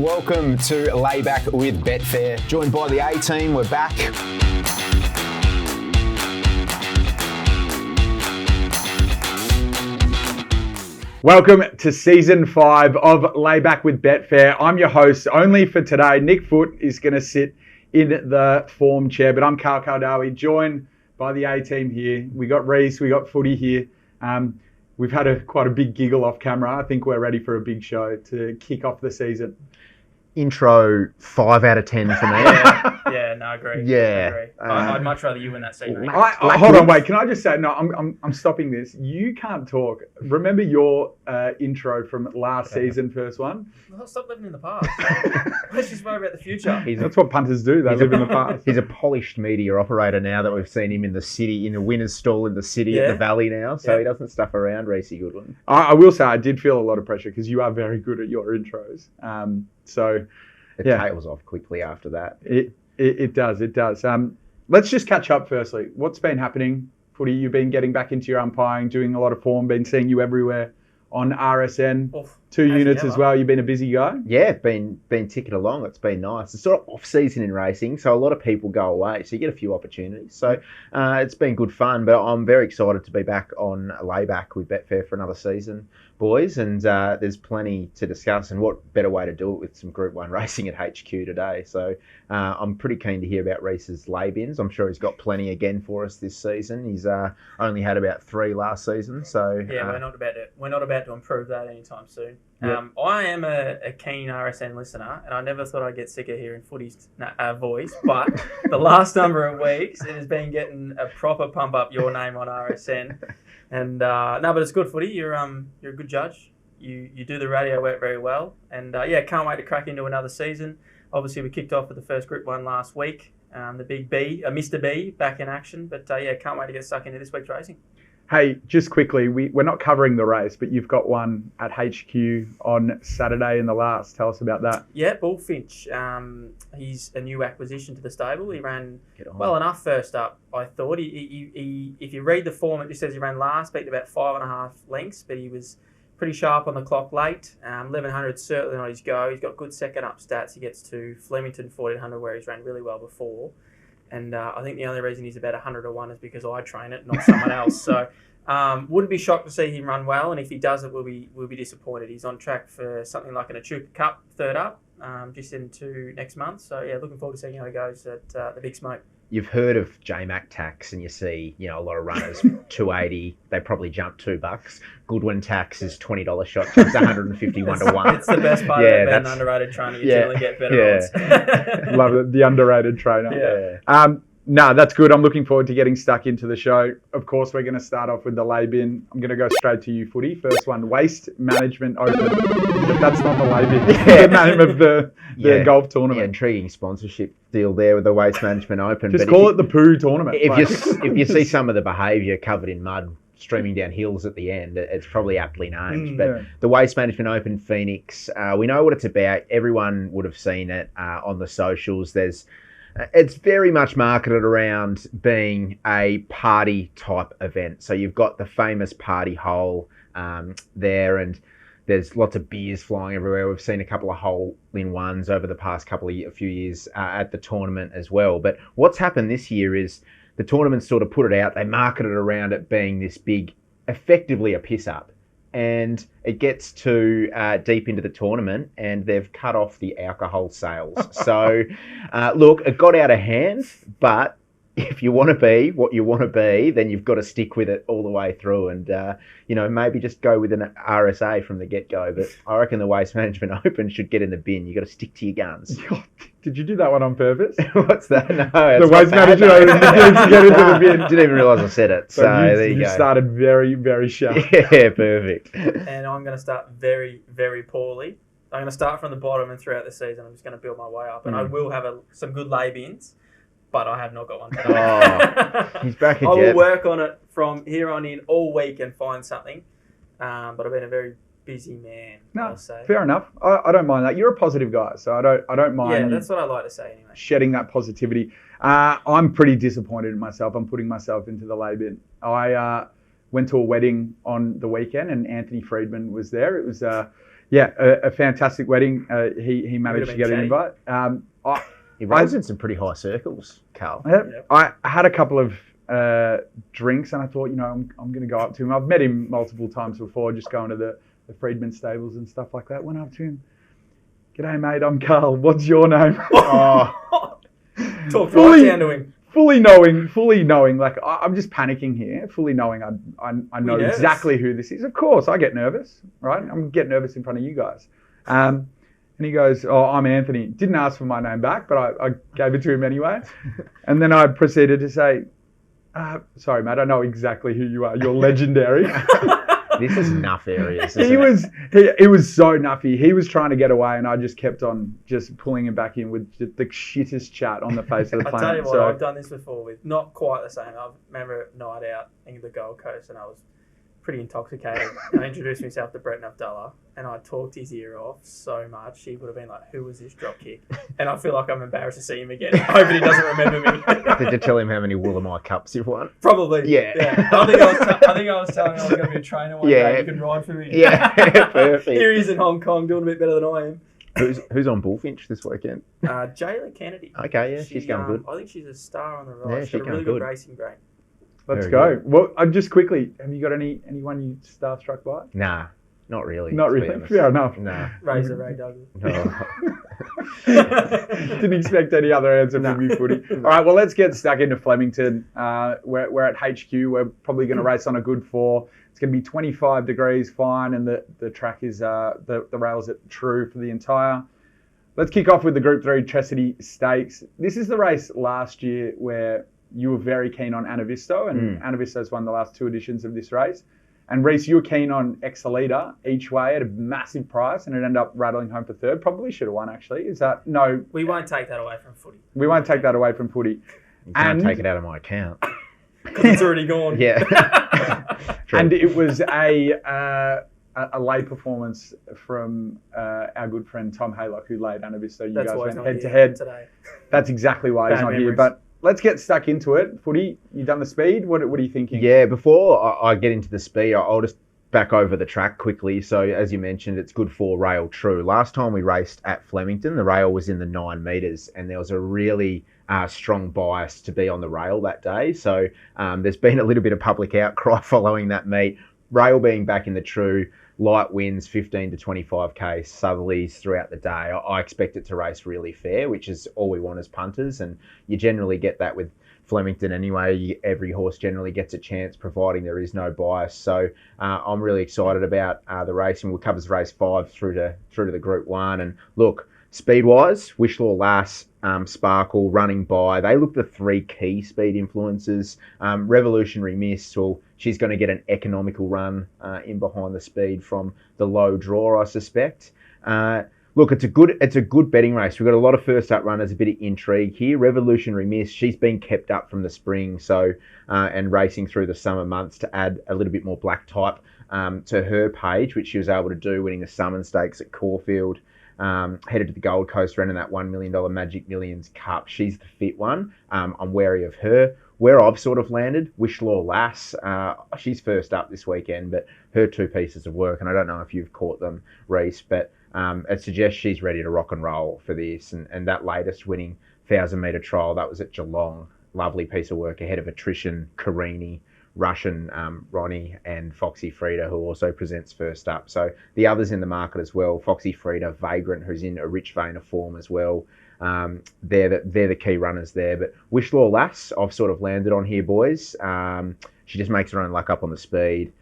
welcome to Layback with Betfair. Joined by the A-team, we're back. Welcome to Season 5 of Layback with Betfair. I'm your host, only for today. Nick Foot is going to sit in the form chair, but I'm Karl Kaldawi, joined by the A-team here. We got Reece, we got Footy here. We've had quite a big giggle off camera. I think we're ready for a big show to kick off the season. Intro 5 out of 10 for me. I agree. Yeah. I'd much rather you win that seat. Hold on, wait. Can I just say, no, I'm stopping this. You can't talk. Remember your intro from last season, first one? Well, stop living in the past. Let's just worry about the future. That's what punters do. They live in the past. He's a polished media operator now that we've seen him in the city, in the winner's stall in the city at the Valley now. So he doesn't stuff around Reece Goodwin. I will say I did feel a lot of pressure because you are very good at your intros. It tails off quickly after that. It does. Let's just catch up firstly. What's been happening? Footy, you've been getting back into your umpiring, doing a lot of form, been seeing you everywhere on RSN. 2 units as well. You've been a busy guy. Yeah, been ticking along. It's been nice. It's sort of off season in racing, so a lot of people go away, so you get a few opportunities. So it's been good fun, but I'm very excited to be back on Layback with Betfair for another season, boys, and there's plenty to discuss, and what better way to do it with some Group 1 racing at HQ today. So I'm pretty keen to hear about Reece's lay-bins. I'm sure he's got plenty again for us this season. He's only had about 3 last season, so we're not about to improve that anytime soon. Yep. I am a keen RSN listener, and I never thought I'd get sick of hearing Footy's voice, but the last number of weeks, it has been getting a proper pump up your name on RSN. And but it's good, Footy. You're a good judge. You do the radio work very well, and can't wait to crack into another season. Obviously, we kicked off with the first Group 1 last week. The Big B, Mr. B, back in action. But can't wait to get stuck into this week's racing. Hey, just quickly, we're not covering the race, but you've got one at HQ on Saturday in the last. Tell us about that. Yeah, Bullfinch. He's a new acquisition to the stable. He ran well enough first up, I thought. He if you read the form, it just says he ran last, beat about 5.5 lengths, but he was pretty sharp on the clock late. 1100 certainly on his go. He's got good second up stats. He gets to Flemington 1400 where he's ran really well before. And I think the only reason he's about 100 to 1 is because I train it, not someone else. So wouldn't be shocked to see him run well. And if he doesn't, we'll be disappointed. He's on track for something like an Echuca Cup third up just into next month. So, looking forward to seeing how he goes at the Big Smoke. You've heard of JMac tax, and you see, a lot of runners, 280, they probably jump $2. Goodwin tax is $20 shot, jumps 151 to 1. It's the best part of being an underrated trainer. You generally get better odds. Love it, the underrated trainer. No, that's good. I'm looking forward to getting stuck into the show. Of course, we're going to start off with the lay bin. I'm going to go straight to you, Footy. First one, Waste Management Open. If that's not the lay bin, the name of the golf tournament. Yeah, intriguing sponsorship deal there with the Waste Management Open. Just call it the poo tournament. If you see some of the behaviour covered in mud streaming down hills at the end, it's probably aptly named. But the Waste Management Open Phoenix, we know what it's about. Everyone would have seen it on the socials. It's very much marketed around being a party type event. So you've got the famous party hole there, and there's lots of beers flying everywhere. We've seen a couple of hole-in-ones over the past few years at the tournament as well. But what's happened this year is the tournament sort of put it out. They marketed around it being this big, effectively a piss-up. And it gets to deep into the tournament, and they've cut off the alcohol sales. So, look, it got out of hand, but if you want to be what you want to be, then you've got to stick with it all the way through and, maybe just go with an RSA from the get-go. But I reckon the Waste Management Open should get in the bin. You've got to stick to your guns. Did you do that one on purpose? What's that? No, the Waste Management Open to get into the bin. Didn't even realise I said it. So there you go. You started very, very sharp. Yeah, perfect. And I'm going to start very, very poorly. I'm going to start from the bottom, and throughout the season, I'm just going to build my way up. And I will have some good lay-bins. But I have not got one today. He's back again. I will work on it from here on in all week and find something. But I've been a very busy man. I'll say. Fair enough. I don't mind that. You're a positive guy, so I don't mind. Yeah, that's what I like to say anyway. Shedding that positivity. I'm pretty disappointed in myself. I'm putting myself into the lay bin. I went to a wedding on the weekend, and Anthony Friedman was there. It was Yeah, a fantastic wedding. He managed to get an invite. He runs in some pretty high circles, Carl. I had a couple of drinks, and I thought, I'm going to go up to him. I've met him multiple times before, just going to the Freedman stables and stuff like that. Went up to him. G'day, mate. I'm Carl. What's your name? Talk right down to him. Fully knowing, like I'm just panicking here. Fully knowing, I know exactly who this is. Of course, I get nervous, right? I'm getting nervous in front of you guys. And he goes, "Oh, I'm Anthony." Didn't ask for my name back, but I gave it to him anyway. And then I proceeded to say, "Sorry, mate. I know exactly who you are. You're legendary." This is nuff areas. He was so nuffy. He was trying to get away, and I just kept on just pulling him back in with the shittest chat on the face of the planet. I tell you what, I've done this before with not quite the same. I remember a night out in the Gold Coast, and I was pretty intoxicated. I introduced myself to Brett Abdullah, and I talked his ear off so much he would have been like, "Who was this dropkick?" And I feel like I'm embarrassed to see him again. Hoping he doesn't remember me. Did you tell him how many Woolamai Cups you've won? Probably. Yeah. I think I was telling him I was going to be a trainer one day. You can ride for me. Yeah, perfect. Here he is in Hong Kong doing a bit better than I am. Who's on Bullfinch this weekend? Jayla Kennedy. Okay, yeah, she's going good. I think she's a star on the rise. Yeah, she's got a really good racing brain. Let's go. Well, just quickly, have you got anyone you starstruck by? Nah, not really. Not really. Fair enough. Nah. Razor Ray Douglas. No. Didn't expect any other answer from you, Footy. All right, well, let's get stuck into Flemington. We're at HQ. We're probably going to race on a good 4. It's going to be 25 degrees, fine, and the track is the rails at true for the entire. Let's kick off with the Group 3 Tressity Stakes. This is the race last year where you were very keen on Anavisto, and Anavisto's won the last 2 editions of this race. And Reece, you were keen on Exalita each way at a massive price, and it ended up rattling home for 3rd. Probably should have won, actually. Is that no? We won't take that away from Footy. We won't take that away from Footy. You can't take it out of my account. Because it's already gone. Yeah. And it was a lay performance from our good friend Tom Haylock, who laid Anavisto. You guys went head to head today. That's exactly why he's not here. But let's get stuck into it. Footy, you done the speed? What are you thinking? Yeah, before I get into the speed, I'll just back over the track quickly. So as you mentioned, it's good for rail true. Last time we raced at Flemington, the rail was in the 9 metres, and there was a really strong bias to be on the rail that day. So there's been a little bit of public outcry following that meet. Rail being back in the true, light winds, 15 to 25k southerlies throughout the day. I expect it to race really fair, which is all we want as punters, and you generally get that with Flemington anyway. Every horse generally gets a chance, providing there is no bias. So I'm really excited about the race, and we'll cover race 5 through to the Group 1. And look, speed-wise, Wishlaw Lass, Sparkle, Running By, they look the 3 key speed influences. Revolutionary Miss, well, she's going to get an economical run in behind the speed from the low draw, I suspect. Look, it's a good betting race. We've got a lot of first up runners, a bit of intrigue here. Revolutionary Miss, she's been kept up from the spring, so and racing through the summer months to add a little bit more black type to her page, which she was able to do, winning the Summon Stakes at Caulfield. Headed to the Gold Coast, ran in that $1 million Magic Millions Cup. She's the fit one. I'm wary of her. Where I've sort of landed, Wishlaw Lass, she's first up this weekend, but her 2 pieces of work, and I don't know if you've caught them, Reece, but it suggests she's ready to rock and roll for this. And that latest winning 1,000-metre trial, that was at Geelong. Lovely piece of work ahead of Attrition, Carini, Russian Ronnie, and Foxy Frida, who also presents first up. So the others in the market as well, Foxy Frida, Vagrant, who's in a rich vein of form as well. They're the key runners there. But Wishlaw Lass, I've sort of landed on here, boys. She just makes her own luck up on the speed.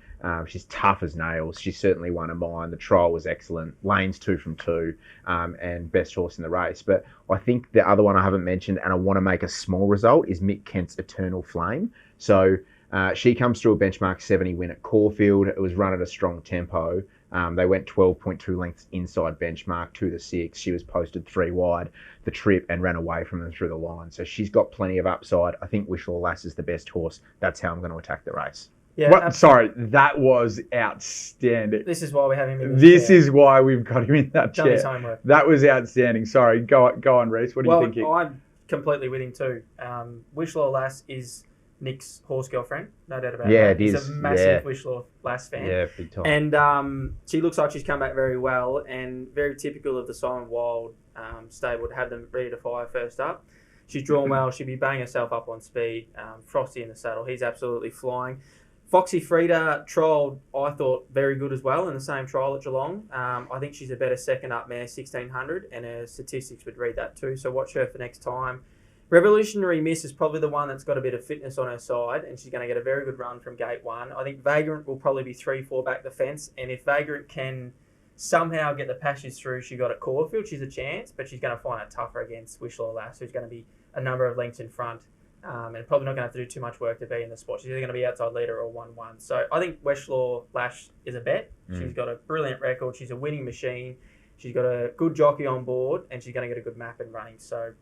She's tough as nails. She's certainly one of mine. The trial was excellent. Lane's 2 from 2, and best horse in the race. But I think the other one I haven't mentioned, and I want to make a small result, is Mick Kent's Eternal Flame. So she comes through a benchmark 70 win at Caulfield. It was run at a strong tempo. They went 12.2 lengths inside benchmark, 2 to 6. She was posted 3 wide the trip and ran away from them through the line. So she's got plenty of upside. I think Wishlaw Lass is the best horse. That's how I'm going to attack the race. Yeah, sorry, that was outstanding. This is why we have him in this chair. Is why we've got him in that chair. His homework. That was outstanding. Sorry, go on, Reece. What are you thinking? I'm completely with him too. Wishlaw Lass is Nick's horse girlfriend, no doubt about Yeah, that. it is. He's a massive Wishlaw Lass fan. Yeah, big time. And she looks like she's come back very well, and very typical of the Simon Wild stable to have them ready to fire first up. She's drawn well. She'll be banging herself up on speed. Frosty in the saddle. He's absolutely flying. Foxy Frida trialled, I thought, very good as well in the same trial at Geelong. I think she's a better second up mare, 1600, and her statistics would read that too. So watch her for next time. Revolutionary Miss is probably the one that's got a bit of fitness on her side, and she's going to get a very good run from gate 1. I think Vagrant will probably be 3-4 back the fence, and if Vagrant can somehow get the passage through she got at Caulfield, she's a chance, but she's going to find it tougher against Wishlaw Lass, who's going to be a number of lengths in front, and probably not going to have to do too much work to be in the spot. She's either going to be outside leader or 1-1. So I think Wishlaw Lass is a bet. She's got a brilliant record. She's a winning machine. She's got a good jockey on board, and she's going to get a good map and running. So,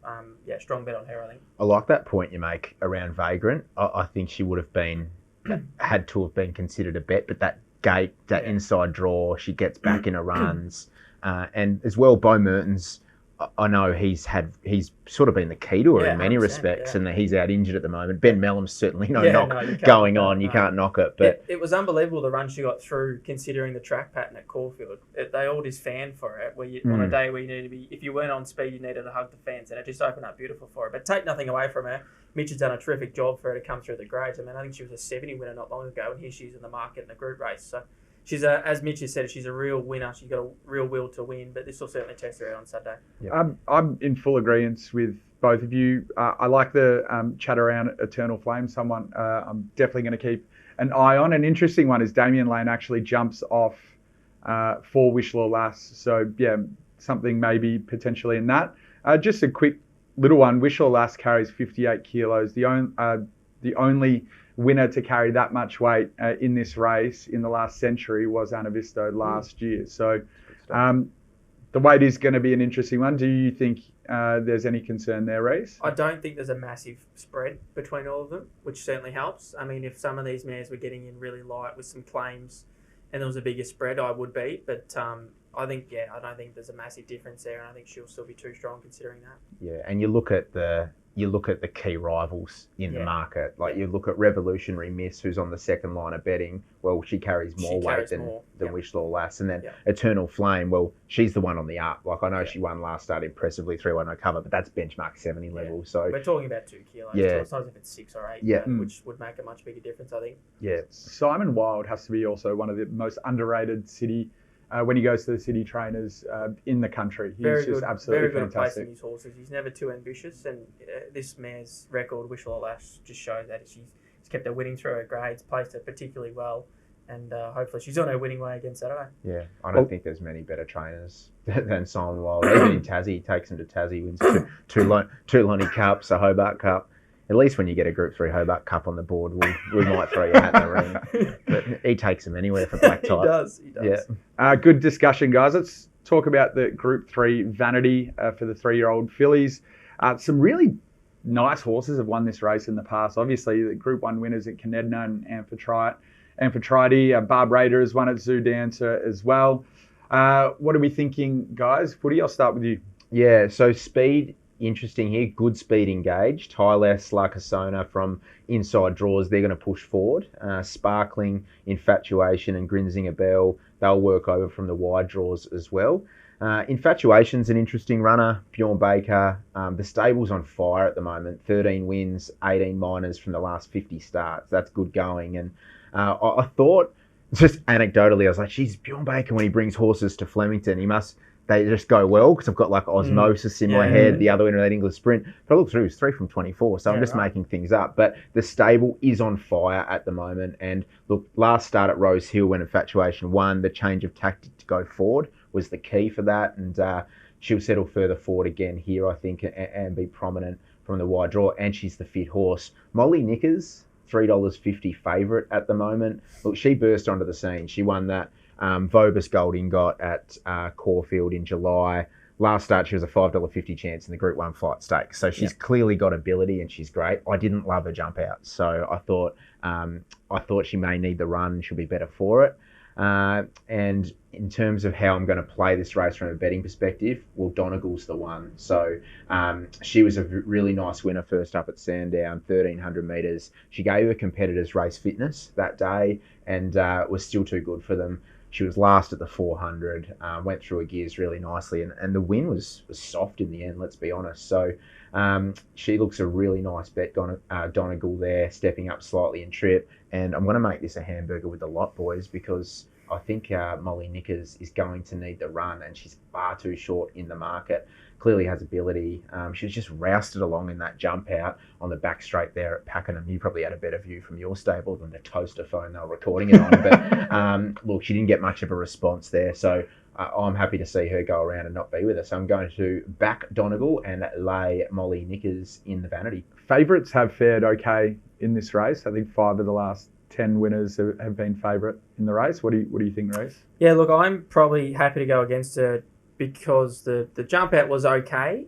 strong bet on her, I think. I like that point you make around Vagrant. I think she would have had to have been considered a bet, but that gate, that inside draw, she gets back in her runs. And as well, Bo Mertens, I know he's sort of been the key to her in many respects, and that he's out injured at the moment. Ben Mellum's certainly going on. You can't knock it. But it was unbelievable the run she got through, considering the track pattern at Caulfield. They all just fan for it. On a day where you needed to be, if you weren't on speed, you needed to hug the fence, and it just opened up beautiful for her. But take nothing away from her. Mitch has done a terrific job for her to come through the grades. I mean, I think she was a 70 winner not long ago, and here she is in the market in the group race. So she's as Mitch has said, she's a real winner. She's got a real will to win, but this will certainly test her out on Saturday. Yep. I'm in full agreement with both of you. I like the chat around Eternal Flame. Someone I'm definitely going to keep an eye on. An interesting one is Damien Lane actually jumps off for Wishlaw Lass. So, something maybe potentially in that. Just a quick little one. Wishlaw Lass carries 58 kilos. The only winner to carry that much weight in this race in the last century was Anna Visto last year. So the weight is going to be an interesting one. Do you think there's any concern there, Reece? I don't think there's a massive spread between all of them, which certainly helps. I mean, if some of these mares were getting in really light with some claims and there was a bigger spread, I would be. But I don't think there's a massive difference there, and I think she'll still be too strong considering that. Yeah, and you look at the key rivals in the market. Like you look at Revolutionary Miss, who's on the second line of betting. Well, she carries more weight than Wishlaw Lass. And then Eternal Flame, well, she's the one on the up. Like I know she won last start impressively, 3-1 no cover, but that's benchmark 70 level. So we're talking about 2 kilos. Yeah. So it's not as if it's 6 or 8, which would make a much bigger difference, I think. Yeah. Simon Wild has to be also one of the most underrated city. When he goes to the city trainers in the country, he's just absolutely very good fantastic. At placing his horses. He's never too ambitious, and this mare's record, Wishlaw Lass, just shows that she's kept her winning through her grades, placed her particularly well, and hopefully she's on her winning way again Saturday. Yeah, I don't think there's many better trainers than Simon Wild. Even in Tassie, he takes him to Tassie, wins two Lonnie Cups, a Hobart Cup. At least when you get a Group 3 Hobart Cup on the board, we might throw your hat in the ring. But he takes them anywhere for black type. He does. Yeah. Good discussion, guys. Let's talk about the Group 3 Vanity for the 3-year-old fillies. Some really nice horses have won this race in the past. Obviously, the Group 1 winners at Canedna and Amphitrite. Barb Raider has won at Zoo Dancer as well. What are we thinking, guys? Footy, I'll start with you. Yeah, so speed. Interesting here, good speed engaged. Highless, Larcasona from inside draws, they're going to push forward. Sparkling, Infatuation and Grinzinger Bell, they'll work over from the wide draws as well. Infatuation's an interesting runner. Bjorn Baker, the stable's on fire at the moment. 13 wins, 18 minors from the last 50 starts. That's good going. And I thought, just anecdotally, I was like, geez, Bjorn Baker, when he brings horses to Flemington, they just go well because I've got like Osmosis in my head, the other winner of that English Sprint. But I looked through, it was 3 from 24, so I'm just making things up. But the stable is on fire at the moment. And look, last start at Rose Hill when Infatuation won, the change of tactic to go forward was the key for that. And she'll settle further forward again here, I think, and be prominent from the wide draw. And she's the fit horse. Molly Nickers, $3.50 favourite at the moment. Look, she burst onto the scene. She won that Vobis Gold Ingot at Caulfield in July. Last start, she was a $5.50 chance in the Group 1 Flight Stakes. So she's clearly got ability and she's great. I didn't love her jump out. So I thought she may need the run. She'll be better for it. And in terms of how I'm going to play this race from a betting perspective, well, Donegal's the one. So she was a really nice winner first up at Sandown, 1,300 metres. She gave her competitors race fitness that day and was still too good for them. She was last at the 400, went through her gears really nicely, and the win was soft in the end, let's be honest. So she looks a really nice bet, Donegal there, stepping up slightly in trip. And I'm going to make this a hamburger with the lot, boys, because I think Molly Nickers is going to need the run, and she's far too short in the market. Clearly has ability. She was just rousted along in that jump out on the back straight there at Pakenham. You probably had a better view from your stable than the toaster phone they were recording it on. But look, she didn't get much of a response there. So I'm happy to see her go around and not be with us. I'm going to back Donegal and lay Molly Nickers in the vanity. Favourites have fared okay in this race. I think 5 of the last 10 winners have been favourite in the race. What do you think, Reece? Yeah, look, I'm probably happy to go against her because the jump out was okay.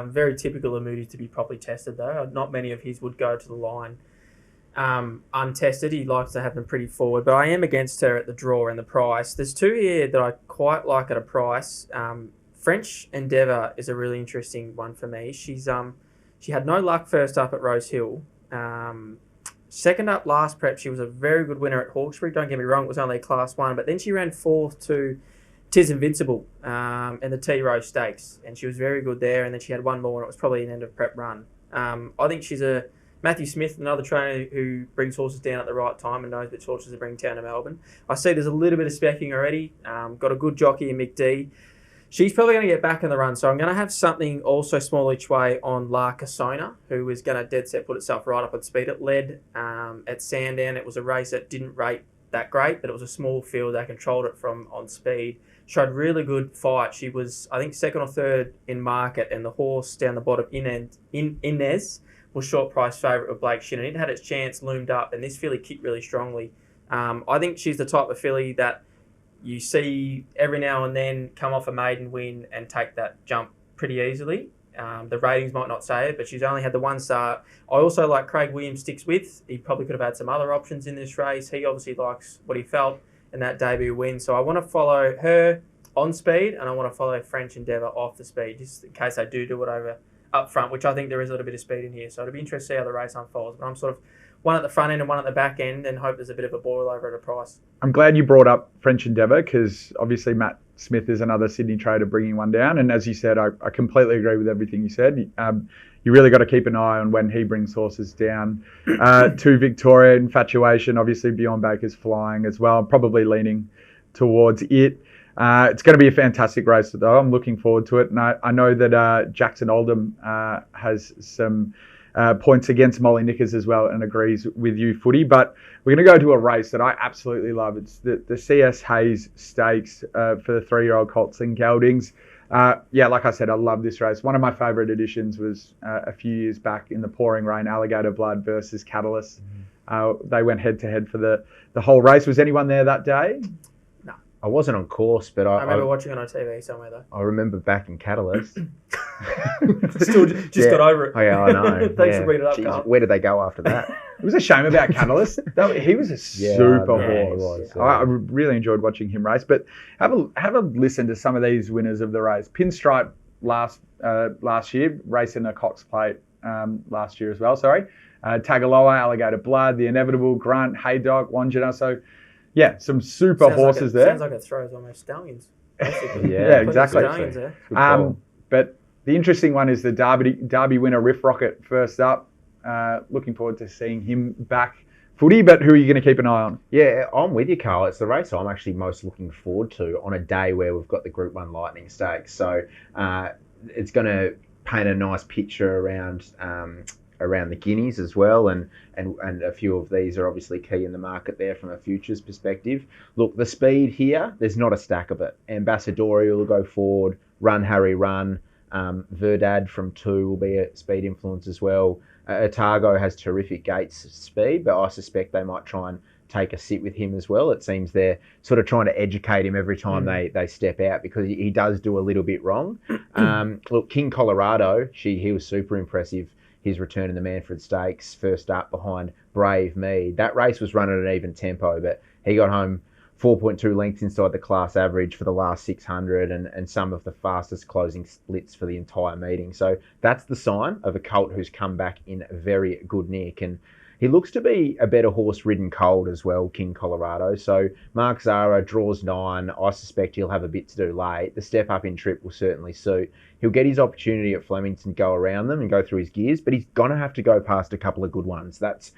Very typical of Moody to be properly tested, though. Not many of his would go to the line untested. He likes to have them pretty forward. But I am against her at the draw and the price. There's 2 here that I quite like at a price. French Endeavour is a really interesting one for me. She had no luck first up at Rose Hill. Second up last prep, she was a very good winner at Hawkesbury. Don't get me wrong, it was only Class 1. But then she ran 4th to Tis Invincible in the T Rose Stakes. And she was very good there. And then she had one more, and it was probably an end of prep run. I think she's a Matthew Smith, another trainer who brings horses down at the right time and knows which horses to bring down to Melbourne. I see there's a little bit of specking already. Got a good jockey in Mick D. She's probably going to get back in the run, so I'm going to have something also small each way on La Casona, who is going to dead set put itself right up on speed. It led at Sandown. It was a race that didn't rate that great, but it was a small field. They controlled it from on speed. Showed really good fight. She was, I think, 2nd or 3rd in market, and the horse down the bottom, Inez, was short price favourite with Blake Shin, and it had its chance, loomed up, and this filly kicked really strongly. I think she's the type of filly that you see every now and then come off a maiden win and take that jump pretty easily. The ratings might not say it, but she's only had the one start. I also like Craig Williams sticks with. He probably could have had some other options in this race. He obviously likes what he felt in that debut win. So I want to follow her on speed, and I want to follow French Endeavour off the speed, just in case they do it over up front, which I think there is a little bit of speed in here. So it'll be interesting to see how the race unfolds. But I'm sort of one at the front end and one at the back end, and hope there's a bit of a boil over at a price. I'm glad you brought up French Endeavour, because obviously Matt Smith is another Sydney trader bringing one down. And as you said, I completely agree with everything you said. You really got to keep an eye on when he brings horses down to Victoria. Infatuation, obviously Beyond Baker's flying as well. I'm probably leaning towards it. It's going to be a fantastic race, though. I'm looking forward to it. And I know that Jackson Oldham has some points against Molly Nickers as well and agrees with you, Footy. But we're going to go to a race that I absolutely love. It's the CS Hayes Stakes for the 3-year-old colts and geldings. Like I said, I love this race. One of my favourite editions was a few years back in the pouring rain, Alligator Blood versus Catalyst. They went head-to-head for the whole race. Was anyone there that day? I wasn't on course, but I remember watching it on TV somewhere, though. I remember back in Catalyst. Still just got over it. Oh, yeah, I know. Thanks for bringing it up, Carl. Where did they go after that? It was a shame about Catalyst. He was a super horse. He was. I really enjoyed watching him race. But have a listen to some of these winners of the race. Pinstripe last year, racing a Cox Plate last year as well. Tagaloa, Alligator Blood, The Inevitable, Grunt, Haydock, Wandjina. So, yeah, some super horses there. Sounds like it throws almost stallions. Basically. Yeah, exactly. Stallions there. But the interesting one is the Derby winner, Riff Rocket, first up. Looking forward to seeing him back. Footy, but who are you going to keep an eye on? Yeah, I'm with you, Carl. It's the race I'm actually most looking forward to on a day where we've got the Group 1 Lightning Stakes. So it's going to paint a nice picture around the Guineas as well, and a few of these are obviously key in the market there from a futures perspective. Look, the speed here, there's not a stack of it. Ambassadorial will go forward, Run Harry Run, Verdad from 2 will be a speed influence as well. Otago has terrific gates speed, but I suspect they might try and take a sit with him as well. It seems they're sort of trying to educate him every time they step out, because he does do a little bit wrong. Look, King Colorado, he was super impressive. His return in the Manfred Stakes, first up behind Brave Me. That race was run at an even tempo, but he got home 4.2 lengths inside the class average for the last 600 and some of the fastest closing splits for the entire meeting. So that's the sign of a colt who's come back in very good nick. And he looks to be a better horse ridden colt as well, King Colorado. So Mark Zara draws 9. I suspect he'll have a bit to do late. The step up in trip will certainly suit. He'll get his opportunity at Flemington to go around them and go through his gears, but he's going to have to go past a couple of good ones. That's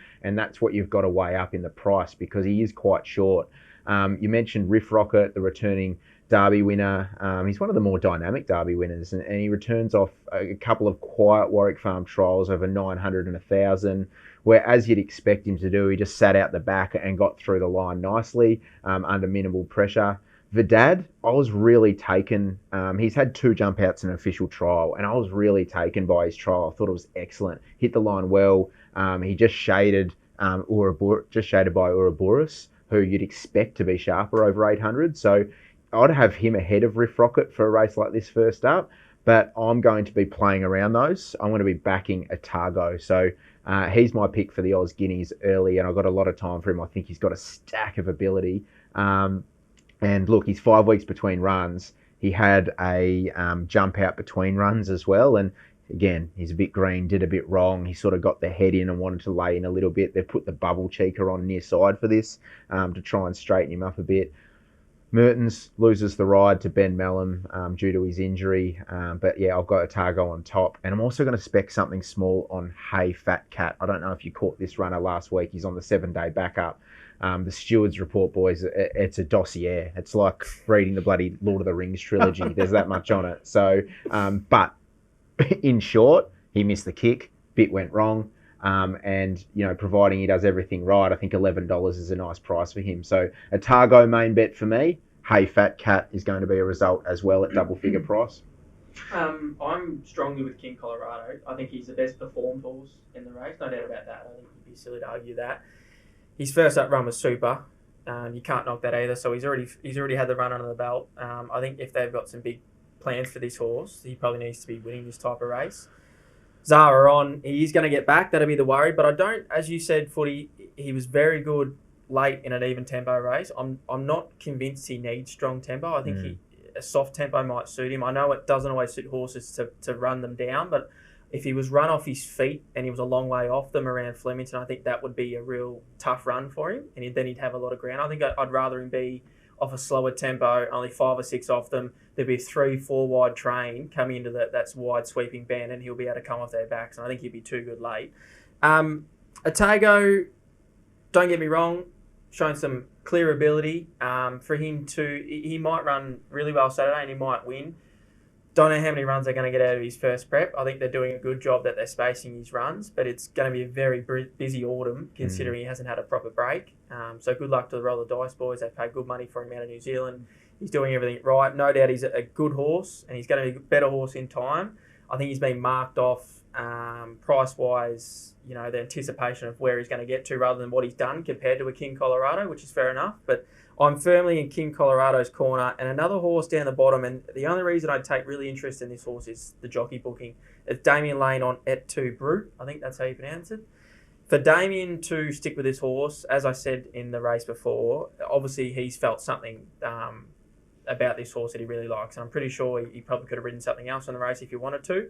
what you've got to weigh up in the price because he is quite short. You mentioned Riff Rocket, the returning Derby winner. He's one of the more dynamic Derby winners, and he returns off a couple of quiet Warwick Farm trials over 900 and 1,000, where, as you'd expect him to do, he just sat out the back and got through the line nicely under minimal pressure. Vidad, I was really taken. He's had 2 jump outs in an official trial, and I was really taken by his trial. I thought it was excellent. Hit the line well. He just shaded by Ouroboros, who you'd expect to be sharper over 800. So I'd have him ahead of Riff Rocket for a race like this first up, but I'm going to be playing around those. I'm going to be backing Otago. So he's my pick for the Oz Guineas early, and I've got a lot of time for him. I think he's got a stack of ability. And look, he's 5 weeks between runs. He had a jump out between runs as well, and again, he's a bit green, did a bit wrong. He sort of got the head in and wanted to lay in a little bit. They've put the bubble cheeker on near side for this to try and straighten him up a bit. Mertens loses the ride to Ben Mellum due to his injury. But yeah, I've got Otago on top. And I'm also going to spec something small on Hey Fat Cat. I don't know if you caught this runner last week. He's on the 7-day backup. The Stewards report, boys, it's a dossier. It's like reading the bloody Lord of the Rings trilogy. There's that much on it. So, but in short, he missed the kick, bit went wrong, and providing he does everything right, I think $11 is a nice price for him. So Otago main bet for me. Hey Fat Cat is going to be a result as well at double figure price. I'm strongly with King Colorado. I think he's the best performed horse in the race, no doubt about that. I think it'd be silly to argue that. His first up run was super. You can't knock that either. So he's already had the run under the belt. I think if they've got some big plans for this horse, he probably needs to be winning this type of race. Zara on, he is going to get back. That'll be the worry. But I don't, as you said, Footy, he was very good late in an even tempo race. I'm not convinced he needs strong tempo. I think a soft tempo might suit him. I know it doesn't always suit horses to run them down, but if he was run off his feet and he was a long way off them around Flemington, I think that would be a real tough run for him, and then he'd have a lot of ground. I think I'd rather him be off a slower tempo, only 5 or 6 off them. There'd be a 3-4 wide train coming into that's wide sweeping band, and he'll be able to come off their backs, and I think he'd be too good late. Otago, don't get me wrong, shown some clear ability. For him he might run really well Saturday and he might win. Don't know how many runs they're going to get out of his first prep. I think they're doing a good job that they're spacing his runs, but it's going to be a very busy autumn considering he hasn't had a proper break. So good luck to the Roll the Dice boys. They've paid good money for him out of New Zealand. He's doing everything right. No doubt he's a good horse, and he's going to be a better horse in time. I think he's been marked off price-wise, the anticipation of where he's going to get to rather than what he's done compared to a King Colorado, which is fair enough. But I'm firmly in King Colorado's corner, and another horse down the bottom, and the only reason I take really interest in this horse is the jockey booking. It's Damien Lane on Et Tu Brute. I think that's how you pronounce it. For Damien to stick with this horse, as I said in the race before, obviously he's felt something about this horse that he really likes, and I'm pretty sure he probably could have ridden something else in the race if he wanted to.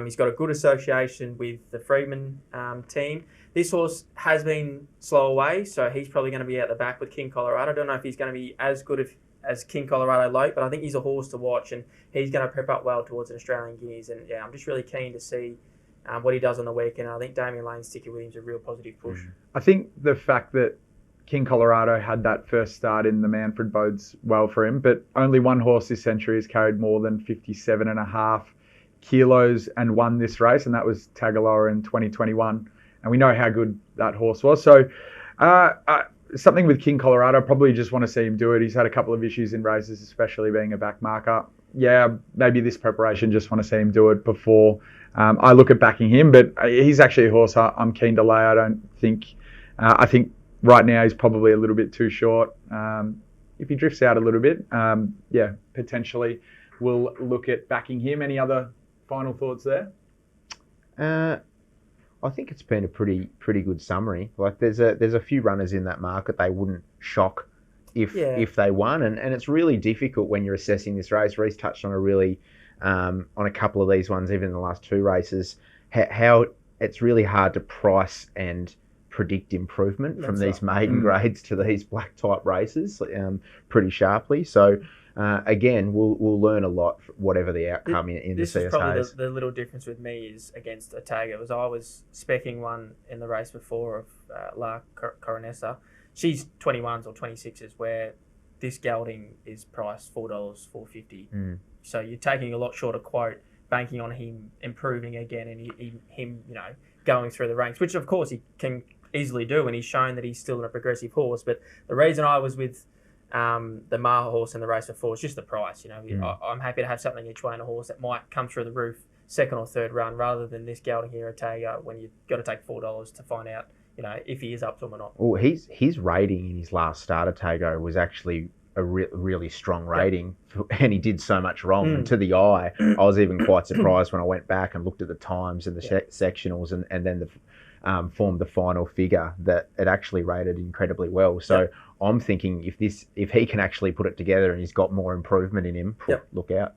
He's got a good association with the Freedman team. This horse has been slow away, so he's probably going to be out the back with King Colorado. I don't know if he's going to be as good as King Colorado late, but I think he's a horse to watch, and he's going to prep up well towards an Australian Guineas. And yeah, I'm just really keen to see what he does on the weekend. I think Damien Lane sticking with him is a real positive push. I think the fact that King Colorado had that first start in the Manfred bodes well for him, but only one horse this century has carried more than 57.5 kilos and won this race, and that was Tagaloa in 2021. And we know how good that horse was. So something with King Colorado, probably just want to see him do it. He's had a couple of issues in races, especially being a back marker. Yeah, maybe this preparation, just want to see him do it before I look at backing him. But he's actually a horse I'm keen to lay. I think right now he's probably a little bit too short. If he drifts out a little bit, potentially we'll look at backing him. Any other final thoughts there? I think it's been a pretty good summary. Like there's a few runners in that market they wouldn't shock if they won, and it's really difficult when you're assessing this race. Reece touched on on a couple of these ones, even in the last two races, how it's really hard to price and predict improvement from these maiden grades to these black type races pretty sharply. So again, we'll learn a lot whatever the outcome in the CSAs. This is probably the little difference with me is against Otago. I was specking one in the race before of La Coronessa. She's 21s or 26s, where this gelding is priced $4, $4.50. So you're taking a lot shorter quote, banking on him improving again and him going through the ranks, which of course he can easily do, and he's shown that he's still a progressive horse. But the reason I was with the Maha horse in the race before is just the price. I'm happy to have something each way in a horse that might come through the roof second or third run, rather than this gelding here at Otago when you've got to take $4 to find out if he is up to him or not. Well, his rating in his last start at Otago was actually a really strong rating, and he did so much wrong. And to the eye, I was even quite surprised when I went back and looked at the times and the sectionals and then formed the final figure that it actually rated incredibly well. So I'm thinking if he can actually put it together and he's got more improvement in him, look out.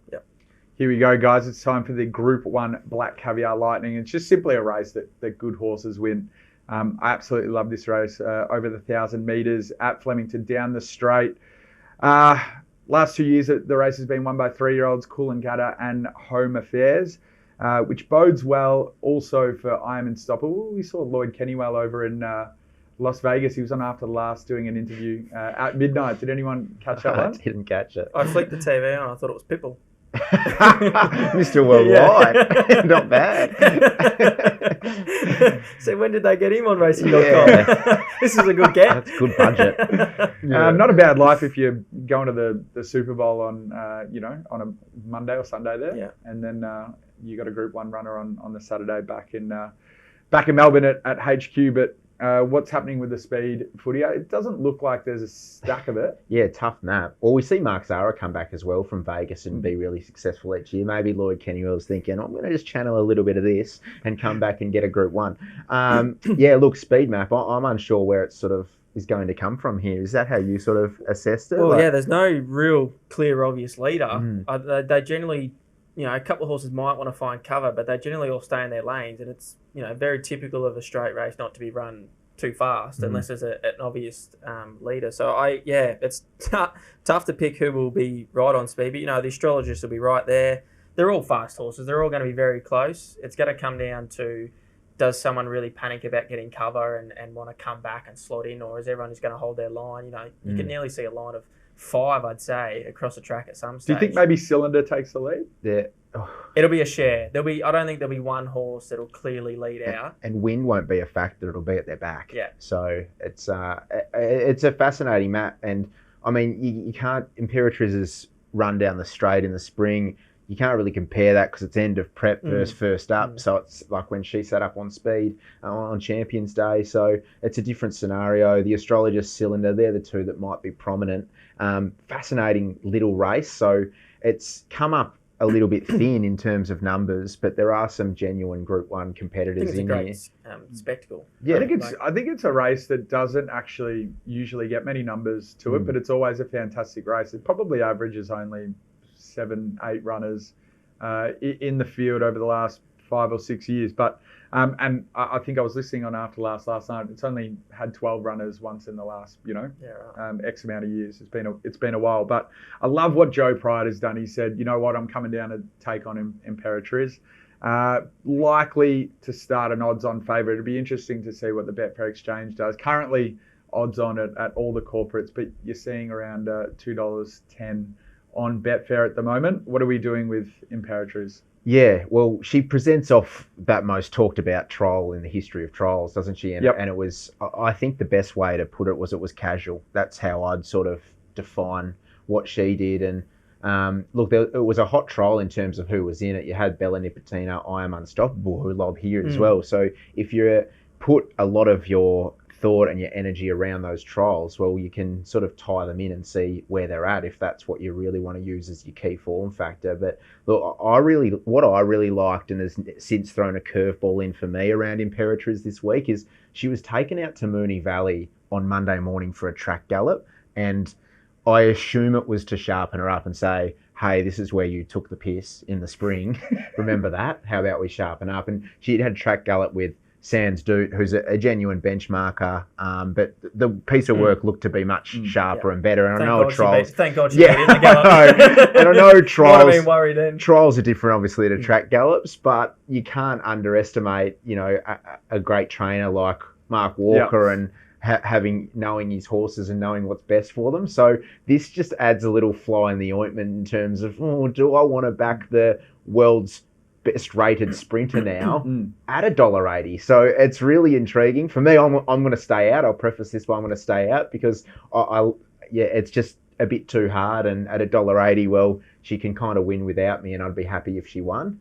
Here we go, guys. It's time for the Group 1 Black Caviar Lightning. It's just simply a race that good horses win. I absolutely love this race. Over the 1,000 metres at Flemington, down the straight. Last 2 years, the race has been won by 3-year-olds, Coolangatta and Home Affairs, which bodes well also for I Am Unstoppable. We saw Lloyd Kennywell over in Las Vegas. He was on After the Last doing an interview at midnight. Did anyone catch that one? I didn't catch it. I flicked the TV on. I thought it was Pitbull. Mr. Worldwide. Not bad. So when did they get him on racing.com? This is a good get. That's good budget. Not a bad life if you're going to the Super Bowl on on a Monday or Sunday there, and then you got a Group 1 runner on the Saturday back in Melbourne at HQ. But what's happening with the speed footy? It doesn't look like there's a stack of it. Yeah, tough nap. Well, we see Mark Zara come back as well from Vegas and be really successful each year. Maybe Lloyd Kennywell's thinking, I'm going to just channel a little bit of this and come back and get a Group 1. Look, speed map, I'm unsure where it sort of is going to come from here. Is that how you sort of assessed it? Well, there's no real clear, obvious leader. They generally, a couple of horses might want to find cover, but they generally all stay in their lanes, and it's very typical of a straight race not to be run too fast unless there's an obvious leader. So it's tough to pick who will be right on speed, but the astrologists will be right there. They're all fast horses. They're all going to be very close. It's going to come down to, does someone really panic about getting cover and want to come back and slot in, or is everyone just going to hold their line? You can nearly see a line of 5, I'd say, across the track at some stage. Do you think maybe Cylinder takes the lead? Yeah. It'll be a share. I don't think there'll be one horse that'll clearly lead out. And wind won't be a factor. It'll be at their back. Yeah. So it's a fascinating map. And I mean, you can't, Imperatrice's run down the straight in the spring, you can't really compare that because it's end of prep versus first up. So it's like when she sat up on speed on Champions Day. So it's a different scenario. The astrologist Cylinder, they're the two that might be prominent. Fascinating little race. So it's come up a little bit thin in terms of numbers, but there are some genuine Group 1 competitors in here. It's a great spectacle. Yeah, I think it's a race that doesn't actually usually get many numbers to it, but it's always a fantastic race. It probably averages only 7-8 runners in the field over the last 5 or 6 years. But and I think I was listening on After last night. It's only had 12 runners once in the last X amount of years. It's been a while. But I love what Joe Pride has done. He said, you know what, I'm coming down to take on Imperatrice. Likely to start an odds-on favourite. It'd be interesting to see what the Betfair Exchange does. Currently odds on at all the corporates, but you're seeing around $2.10 on Betfair at the moment. What are we doing with Imperatrice? Yeah, well, she presents off that most talked about trial in the history of trials, doesn't she? And it was, I think the best way to put it was casual. That's how I'd sort of define what she did. And look, it was a hot trial in terms of who was in it. You had Bella Nipotina, I Am Unstoppable, who lob here as well. So if you put a lot of your thought and your energy around those trials, well, you can sort of tie them in and see where they're at if that's what you really want to use as your key form factor. But look, what I really liked and has since thrown a curveball in for me around Imperatrice this week is she was taken out to Moonee Valley on Monday morning for a track gallop, and I assume it was to sharpen her up and say, hey, this is where you took the piss in the spring. Remember that? How about we sharpen up? And she'd had track gallop with Sans Doot, who's a genuine benchmarker, but the piece of work looked to be much sharper and better. And Thank God she beat in the gallop. And I know trials. Might have been worried then. Trials are different, obviously, to track gallops, but you can't underestimate, a great trainer like Mark Walker and knowing his horses and knowing what's best for them. So this just adds a little fly in the ointment in terms of, do I want to back the world's best rated sprinter now at $1.80? So it's really intriguing for me. I'm going to stay out. I'll preface this by I'm going to stay out because it's just a bit too hard. And at $1.80, well, she can kind of win without me, and I'd be happy if she won.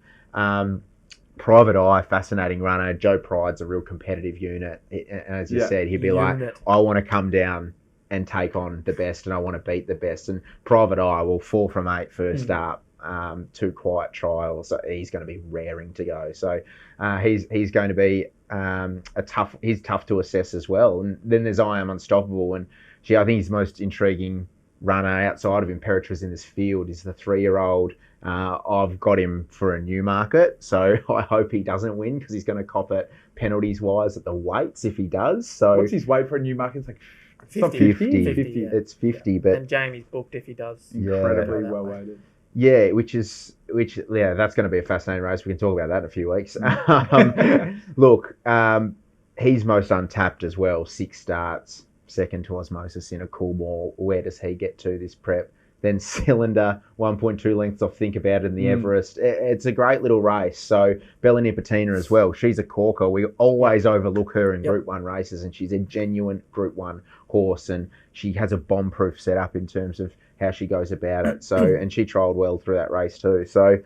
Private Eye, fascinating runner. Joe Pride's a real competitive unit. And as you said, he'd be like, I want to come down and take on the best, and I want to beat the best. And Private Eye will 4 from 8 first up. 2 quiet trials. So he's going to be raring to go. So he's going to be he's tough to assess as well. And then there's I Am Unstoppable, and I think his most intriguing runner outside of Imperatrice in this field is the 3-year-old. I've got him for a new market, so I hope he doesn't win because he's going to cop it penalties wise at the weights if he does. So what's his weight for a new market? It's like 50. 50. It's 50, but and Jamie's booked if he does. Incredibly well weighted. Yeah, that's going to be a fascinating race. We can talk about that in a few weeks. Look, he's most untapped as well. 6 starts, second to Osmosis in a cool ball. Where does he get to this prep? Then Cylinder, 1.2 lengths off Think About It in the Everest. It's a great little race. So Bella Nipotina as well. She's a corker. We always overlook her in Group 1 races, and she's a genuine Group 1 horse, and she has a bomb-proof setup in terms of how she goes about it. So, and she trialled well through that race too. So,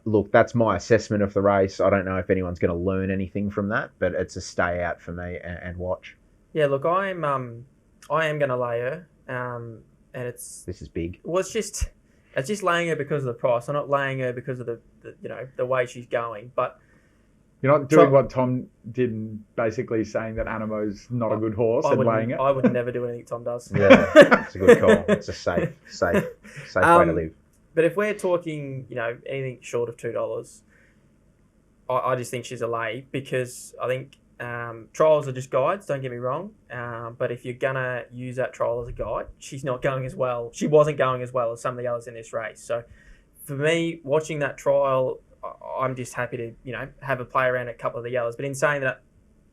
look, that's my assessment of the race. I don't know if anyone's going to learn anything from that, but it's a stay out for me and watch. Yeah, look, I am going to lay her, and this is big. Well, it's just laying her because of the price. I'm not laying her because of the way she's going, but. You're not doing what Tom did, and basically saying that Anamo's not a good horse and weighing it. I would never do anything Tom does. Yeah, it's a good call. It's a safe way to live. But if we're talking, anything short of $2, I just think she's a lay because I think trials are just guides. Don't get me wrong. But if you're gonna use that trial as a guide, she's not going as well. She wasn't going as well as some of the others in this race. So for me, watching that trial, I'm just happy to, have a play around a couple of the yellows. But in saying that,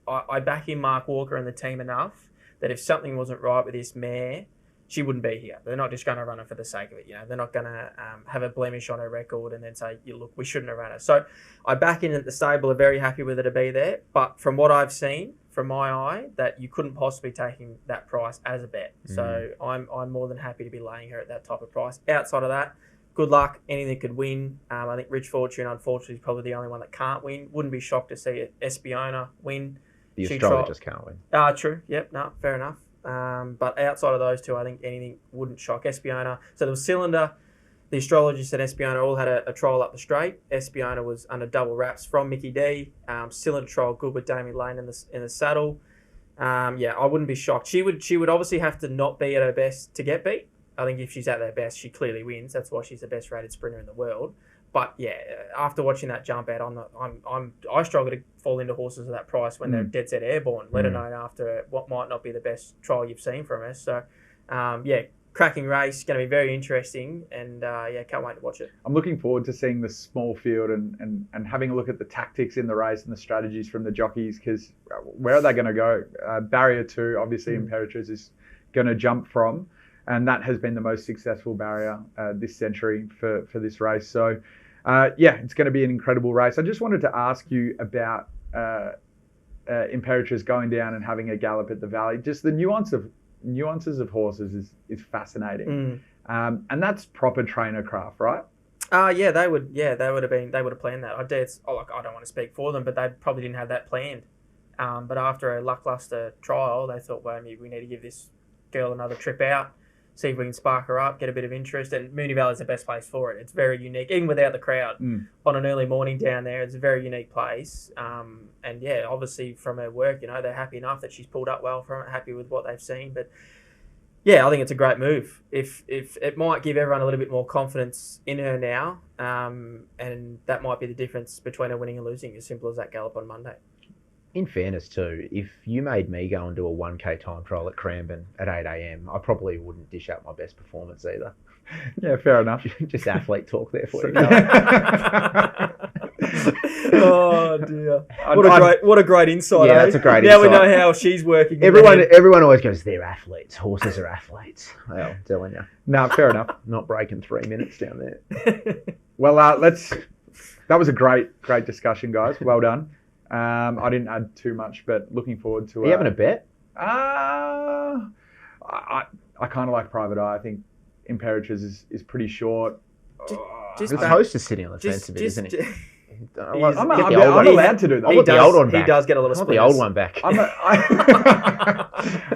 I back in Mark Walker and the team enough that if something wasn't right with this mare, she wouldn't be here. They're not just going to run her for the sake of it. They're not going to have a blemish on her record and then say, look, we shouldn't have run her. So I back in at the stable, are very happy with her to be there. But from what I've seen, from my eye, that you couldn't possibly take him that price as a bet. So I'm more than happy to be laying her at that type of price. Outside of that, good luck. Anything could win. I think Rich Fortune, unfortunately, is probably the only one that can't win. Wouldn't be shocked to see Espiona win. The Australia just can't win. True. Yep. No, fair enough. But outside of those two, I think anything wouldn't shock. Espiona. So there was Cylinder. The astrologist and Espiona all had a trial up the straight. Espiona was under double wraps from Mickey D. Cylinder trial good with Damien Lane in the saddle. I wouldn't be shocked. She would obviously have to not be at her best to get beat. I think if she's at their best, she clearly wins. That's why she's the best rated sprinter in the world. But yeah, after watching that jump out, I struggle to fall into horses at that price when they're dead set airborne. Let alone after what might not be the best trial you've seen from her. So, cracking race, going to be very interesting, and can't wait to watch it. I'm looking forward to seeing the small field and having a look at the tactics in the race and the strategies from the jockeys, because where are they going to go? Barrier 2, obviously, Imperatrice is going to jump from. And that has been the most successful barrier this century for this race. So, it's going to be an incredible race. I just wanted to ask you about Imperatrice going down and having a gallop at the Valley. Just the nuances of horses is fascinating, and that's proper trainer craft, right? They would have planned that. I don't want to speak for them, but they probably didn't have that planned. But after a lackluster trial, they thought, well, maybe we need to give this girl another trip out. See if we can spark her up, get a bit of interest. And Moonee Valley is the best place for it. It's very unique, even without the crowd. On an early morning down there, it's a very unique place. Obviously from her work, they're happy enough that she's pulled up well from it, happy with what they've seen. But Yeah, I think it's a great move. If it might give everyone a little bit more confidence in her now, and that might be the difference between her winning and losing. As simple as that gallop on Monday. In fairness too, if you made me go and do a 1K time trial at Cranbourne at 8 a.m, I probably wouldn't dish out my best performance either. Yeah, fair enough. Just athlete talk there for you. Oh dear! What a great insight. Yeah, that's a great now insight. Now we know how she's working. Everyone always goes, they're athletes. Horses are athletes. Well, I'm telling you. No, fair enough. Not breaking 3 minutes down there. Well, that was a great discussion, guys. Well done. I didn't add too much, but looking forward to. Are you having a bet? I kind of like Private Eye. I think Imperatrice is pretty short. The host is sitting on the fence a bit, isn't he? I'm allowed to do that. I want the old one back. He does get a lot of splinters. I want the old one back.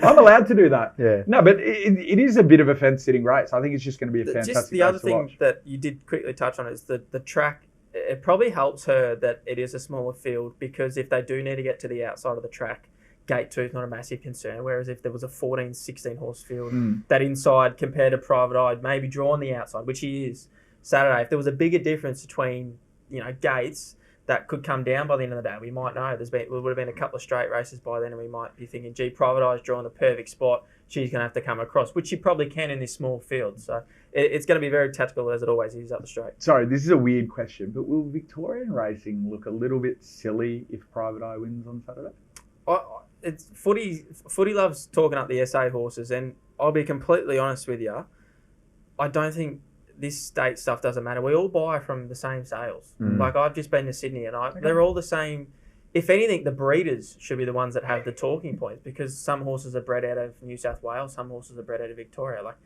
I'm allowed to do that. Yeah. No, but it is a bit of a fence-sitting race. I think it's just going to be a fantastic Just the other race to thing watch. that you did quickly touch on is the track. It probably helps her that it is a smaller field, because if they do need to get to the outside of the track, gate 2 is not a massive concern. Whereas if there was a 14, 16 horse field, that inside compared to Private Eye maybe drawn the outside, which he is Saturday. If there was a bigger difference between gates, that could come down by the end of the day. We might know there would have been a couple of straight races by then, and we might be thinking, gee, Private Eye's drawn the perfect spot. She's going to have to come across, which she probably can in this small field. So it's going to be very tactical, as it always is up the straight. Sorry, this is a weird question, but will Victorian racing look a little bit silly if Private Eye wins on Saturday? It's footy loves talking up the SA horses, and I'll be completely honest with you, I don't think this state stuff doesn't matter. We all buy from the same sales. Like, I've just been to Sydney, and they're all the same. If anything, the breeders should be the ones that have the talking points, because some horses are bred out of New South Wales, some horses are bred out of Victoria. Like,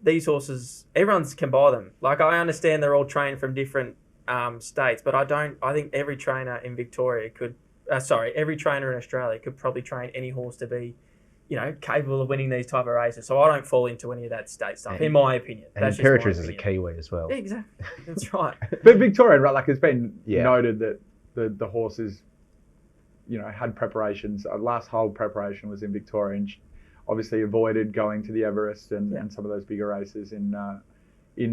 these horses, everyone can buy them. Like, I understand they're all trained from different states, but I think every trainer in Victoria every trainer in Australia could probably train any horse to be, capable of winning these type of races. So I don't fall into any of that state stuff, in my opinion. And Imperatrice is a Kiwi as well. Yeah, exactly. That's right. But Victorian, right? Like, it's been noted that the horses, had preparations. Last whole preparation was in Victoria, and obviously avoided going to the Everest and some of those bigger races in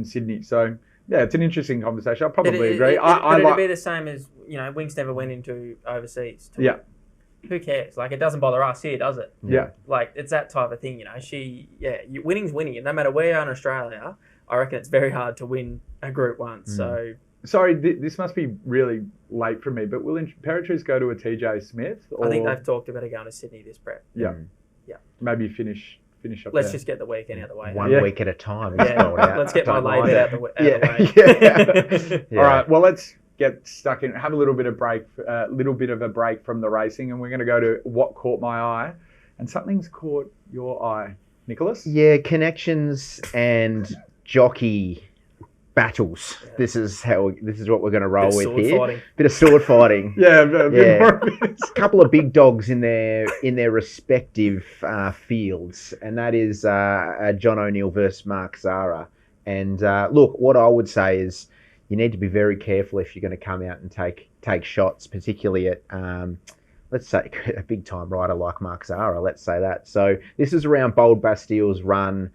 Sydney. So yeah, it's an interesting conversation. I probably agree. It'd be the same as Winks never went into overseas. Yeah. Who cares? Like, it doesn't bother us here, does it? Yeah. Like, it's that type of thing, winning's winning. And no matter where you are in Australia, I reckon it's very hard to win a Group 1. So... Sorry, this must be really late for me, but will Imperatrice go to a TJ Smith? Or... I think they've talked about it going to Sydney this prep. Yeah. Yeah. Maybe finish up Let's there. just get the weekend out of the way. One week at a time. Let's get my lady out of the way. All right, well, let's get stuck in, have a little bit of a break from the racing, and we're going to go to what caught my eye, and something's caught your eye, Nicholas. Yeah, connections and jockey battles. Yeah. This is what we're going to roll with here. Fighting. Bit of sword fighting. A couple of big dogs in their respective fields, and that is John O'Neill versus Mark Zahra. And look, what I would say is, you need to be very careful if you're going to come out and take shots, particularly at, let's say, a big-time rider like Mark Zahra, let's say that. So this is around Bold Bastille's run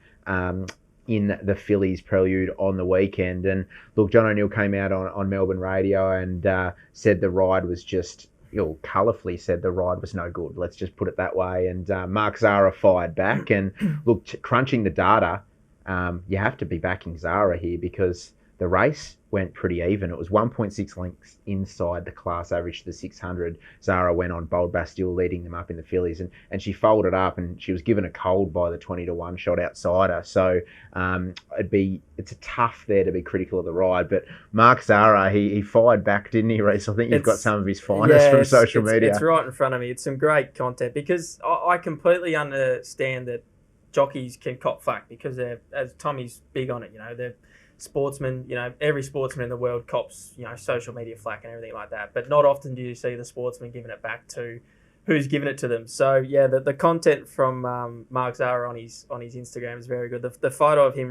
in the Phillies Prelude on the weekend. And look, John O'Neill came out on Melbourne radio and said the ride was just, colourfully said the ride was no good. Let's just put it that way. And Mark Zahra fired back. And look, crunching the data, you have to be backing Zahra here, because the race went pretty even. It was 1.6 lengths inside the class average to the 600. Zahra went on Bold Bastille, leading them up in the Phillies, and she folded up, and she was given a cold by the 20-1 shot outside her. So it's a tough there to be critical of the ride. But Mark Zahra, he fired back, didn't he, Reece? I think you've got some of his finest from social media. It's right in front of me. It's some great content, because I completely understand that jockeys can cop flack, because they're, as Tommy's big on it, they're sportsmen, every sportsman in the world cops, social media flack and everything like that. But not often do you see the sportsman giving it back to who's given it to them. So yeah, the content from Mark Zahra on his Instagram is very good. The photo of him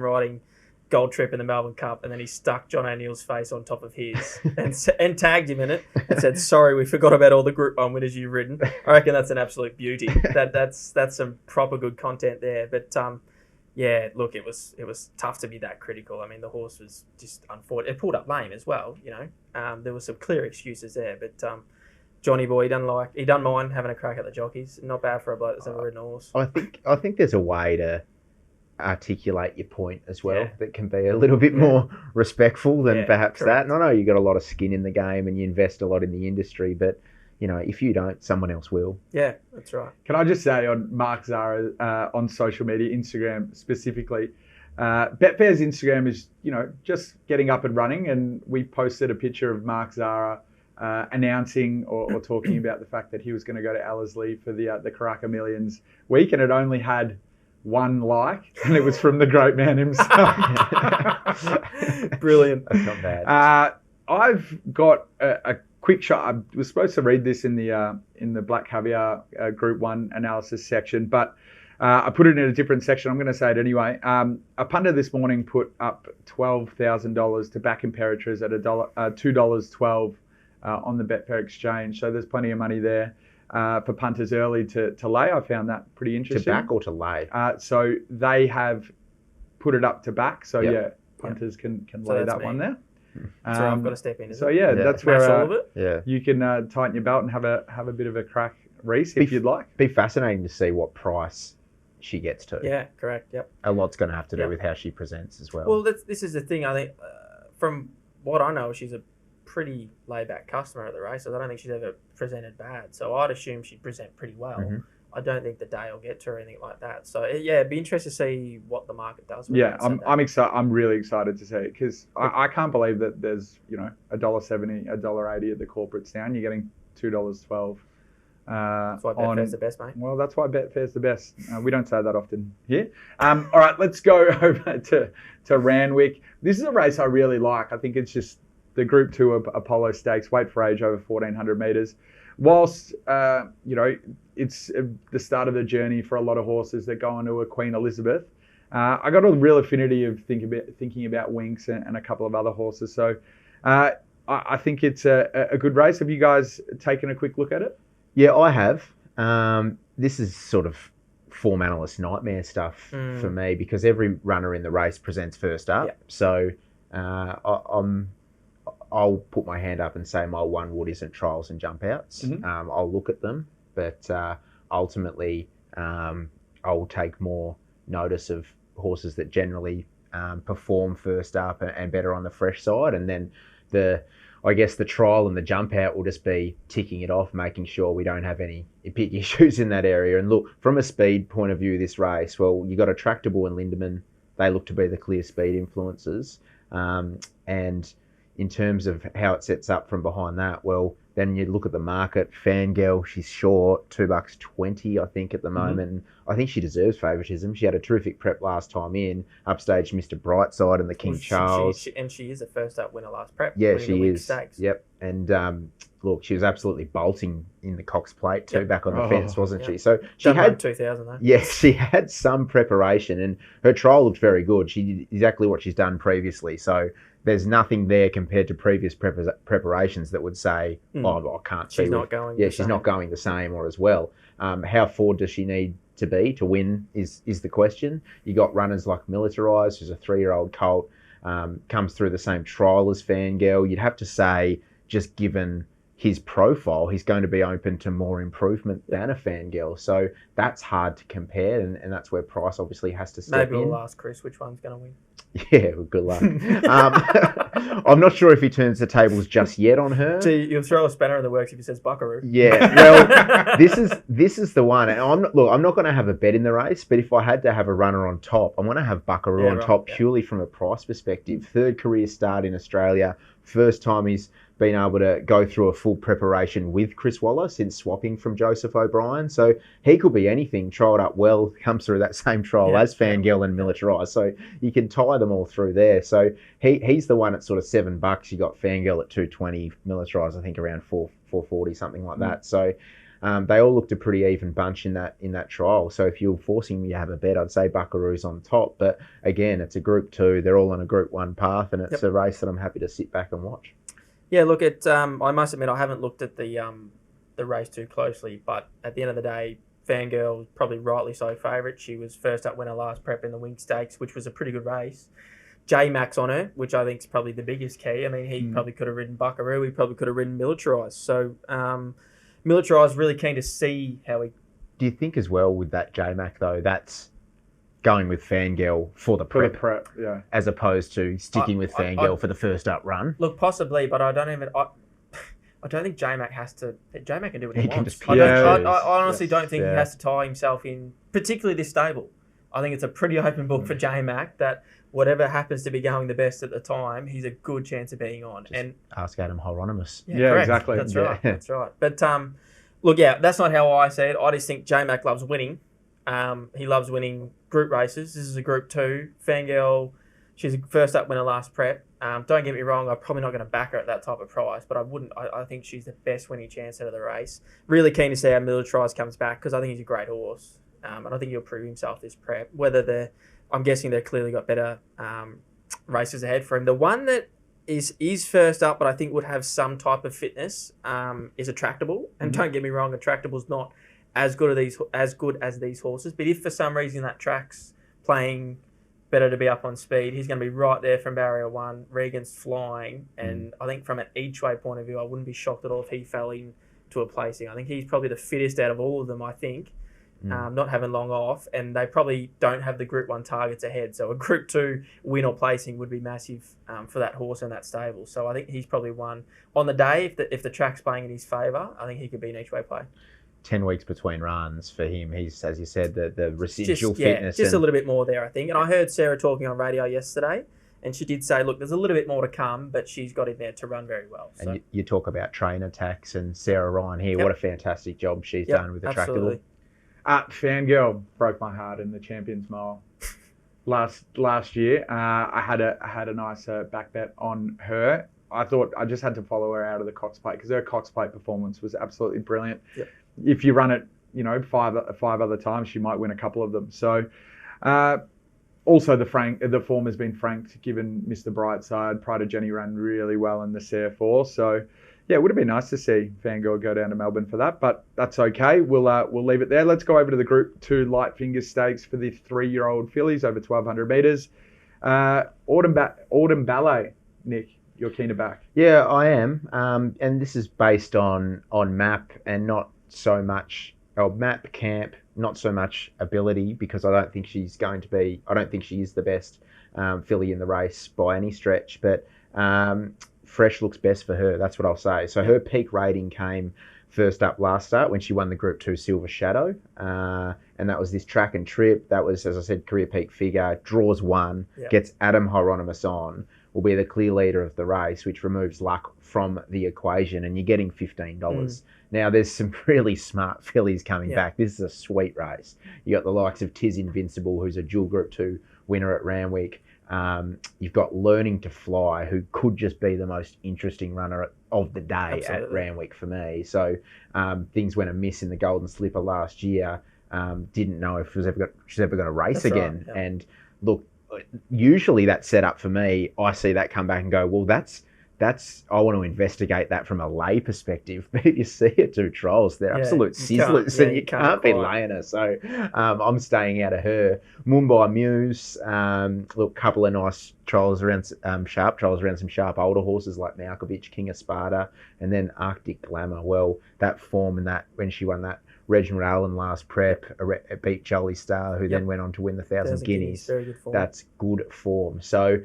gold trip in the Melbourne Cup, and then he stuck John O'Neill's face on top of his and tagged him in it and said, "Sorry, we forgot about all the Group 1 winners you've ridden." I reckon that's an absolute beauty. That's some proper good content there. But yeah, look, it was tough to be that critical. I mean, the horse was just unfortunate. It pulled up lame as well. There were some clear excuses there, but Johnny boy, he doesn't mind having a crack at the jockeys. Not bad for a bloke that's never ridden a horse. I think there's a way to articulate your point as well that can be a little bit more respectful than perhaps correct. That. And I know you've got a lot of skin in the game and you invest a lot in the industry, but if you don't, someone else will. Yeah, that's right. Can I just say on Mark Zara on social media, Instagram specifically, Betfair's Instagram is, just getting up and running, and we posted a picture of Mark Zara announcing or talking about the fact that he was going to go to Ellerslie for the Karaka Millions week, and it only had one like, and it was from the great man himself. Brilliant. That's not bad. I've got a quick shot. I was supposed to read this in the Black Caviar Group 1 analysis section, but I put it in a different section. I'm going to say it anyway. A punter this morning put up $12,000 to back Imperatriz at $2.12 on the Betfair exchange. So there's plenty of money there for punters early to lay. I found that pretty interesting. To back or to lay? So they have put it up to back. So punters can lay that one there. So I've got to step in. So that's where all of it. You can tighten your belt and have a bit of a crack, Reece, if you'd like. Be fascinating to see what price she gets to. Yeah, correct. Yep. A lot's going to have to do with how she presents as well. Well, this is the thing. I think from what I know, she's a pretty laid-back customer at the races. I don't think she's ever presented bad. So I'd assume she'd present pretty well. Mm-hmm. I don't think the day will get to her or anything like that. So it'd be interesting to see what the market does. I'm excited. I'm really excited to see it because I can't believe that there's $1.70, $1.80 at the corporates down. You're getting $2.12. That's why Betfair's the best, mate. Well, that's why Betfair's the best. We don't say that often here. All right, let's go over to Randwick. This is a race I really like. I think it's just the Group 2 Apollo Stakes, weight for age over 1,400 metres. Whilst, it's the start of the journey for a lot of horses that go into a Queen Elizabeth, I got a real affinity of thinking about Winx and a couple of other horses. So I think it's a good race. Have you guys taken a quick look at it? Yeah, I have. This is sort of form analyst nightmare stuff for me because every runner in the race presents first up. Yep. So I'll put my hand up and say my one wood isn't trials and jump outs. Mm-hmm. I'll look at them, but ultimately I'll take more notice of horses that generally perform first up and better on the fresh side. And then I guess the trial and the jump out will just be ticking it off, making sure we don't have any big issues in that area. And look, from a speed point of view, this race, well, you got a Tractable and Lindemann. They look to be the clear speed influences. And in terms of how it sets up from behind that, well, then you look at the market. Fangirl, she's short, $2.20, I think, at the moment. And I think she deserves favouritism. She had a terrific prep last time in. Upstage Mr. Brightside and the King Charles. She is the first up winner last prep. Yeah, she is. Stakes. Yep. And look, she was absolutely bolting in in the Cox Plate too, back on the fence, wasn't she? So she had 2000 though. Yeah, she had some preparation, and her trial looked very good. She did exactly what she's done previously. So there's nothing there compared to previous preparations that would say, I can't see. She's not going. Yeah, she's not going the same or as well. How forward does she need to be to win is the question. You got runners like Militarized, who's a 3-year-old colt, comes through the same trial as Fangirl. You'd have to say, just given his profile, he's going to be open to more improvement than a Fangirl. So that's hard to compare, and that's where price obviously has to step in. Maybe we'll ask Chris which one's going to win. Yeah, well, good luck. I'm not sure if he turns the tables just yet on her. So you'll throw a spanner in the works if he says Buckaroo. Yeah, well, this is the one. And I'm not going to have a bet in the race, but if I had to have a runner on top, I'm going to have Buckaroo on top purely from a price perspective. Third career start in Australia. First time he's been able to go through a full preparation with Chris Waller since swapping from Joseph O'Brien. So he could be anything, trialled up well, comes through that same trial as Fangirl and Militarized. So you can tie them all through there. So he's the one at sort of $7. You got Fangirl at $2.20, Militarized I think around $4.40, something like that. So they all looked a pretty even bunch in that trial. So if you're forcing me to have a bet, I'd say Buckaroo's on top. But again, it's a Group 2. They're all on a Group 1 path, and it's a race that I'm happy to sit back and watch. Yeah, look, I must admit I haven't looked at the race too closely, but at the end of the day, Fangirl was probably rightly so favourite. She was first up winner last prep in the Wing Stakes, which was a pretty good race. J-Max on her, which I think is probably the biggest key. I mean, he probably could have ridden Buckaroo. He probably could have ridden Militarised. So Militarised, really keen to see how he... Do you think as well with that J-Mac, though, that's going with Fangirl for the prep, yeah, as opposed to sticking with Fangirl for the first up run? Look, possibly, but I don't think J-Mac has to... J-Mac can do what he wants. I honestly don't think he has to tie himself in, particularly this stable. I think it's a pretty open book for J-Mac that whatever happens to be going the best at the time, he's a good chance of being on. Just ask Adam Hieronymus. Yeah, exactly. That's right. That's right. But look, that's not how I see it. I just think J-Mac loves winning. He loves winning group races. This is a Group 2. Fangirl, she's a first up winner last prep. Don't get me wrong, I'm probably not going to back her at that type of price, but I think she's the best winning chance out of the race. Really keen to see how Militarised comes back because I think he's a great horse. And I think he'll prove himself this prep. I'm guessing they've clearly got better races ahead for him. The one that is first up, but I think would have some type of fitness, is Attractable. And don't get me wrong, Attractable's not as good as these horses. But if for some reason that track's playing better to be up on speed, he's going to be right there from barrier 1. Regan's flying, and I think from an each way point of view, I wouldn't be shocked at all if he fell into a placing. I think he's probably the fittest out of all of them. I think. Not having long off, and they probably don't have the Group 1 targets ahead. So a Group 2 win or placing would be massive for that horse and that stable. So I think he's probably one on the day. If the track's playing in his favour, I think he could be an each way play. 10 weeks between runs for him. He's, as you said, the residual fitness. Just a little bit more there, I think. And I heard Sarah talking on radio yesterday, and she did say, look, there's a little bit more to come, but she's got him there to run very well. So. And you talk about trainer tax and Sarah Ryan here. What a fantastic job she's done with Attractable. Absolutely. Fangirl broke my heart in the Champions Mile last year. I had a nice back bet on her. I thought I just had to follow her out of the Cox Plate because her Cox Plate performance was absolutely brilliant. Yep. If you run it, five other times, she might win a couple of them. So, also the form has been franked, given Mr. Brightside. Pride of Jenny ran really well in the CF4. So. Yeah, it would have been nice to see Fangirl go down to Melbourne for that, but that's okay. We'll leave it there. Let's go over to the Group 2 Light Finger Stakes for the 3-year-old fillies over 1,200 metres. Autumn Ballet, Nick, you're keen to back. Yeah, I am. And this is based on map and not so much map camp, not so much ability, because I don't think she is the best filly in the race by any stretch, but fresh looks best for her. That's what I'll say. So her peak rating came first up last start when she won the Group 2 Silver Shadow. And that was this track and trip. That was, as I said, career peak figure, draws 1, gets Adam Hieronymus on, will be the clear leader of the race, which removes luck from the equation, and you're getting $15. Now, there's some really smart fillies coming back. This is a sweet race. You got the likes of Tiz Invincible, who's a dual Group 2 winner at Randwick. You've got Learning to Fly, who could just be the most interesting runner of the day at Randwick for me. So things went amiss in the Golden Slipper last year. Didn't know if she's ever going to race again. Right, And look, usually that's set up for me. I see that come back and go, well, that's I want to investigate that from a lay perspective. But you see it to trials, they're absolute sizzlers, and you can't be laying her. So I'm staying out of her. Mumbai Muse, look, couple of nice trials around sharp some sharp older horses like Malkovich, King of Sparta, and then Arctic Glamour. Well, that form and that when she won that Reginald Allen last prep, beat Jolie Star, who then went on to win the 1,000 Guineas. Very good form. That's good form. So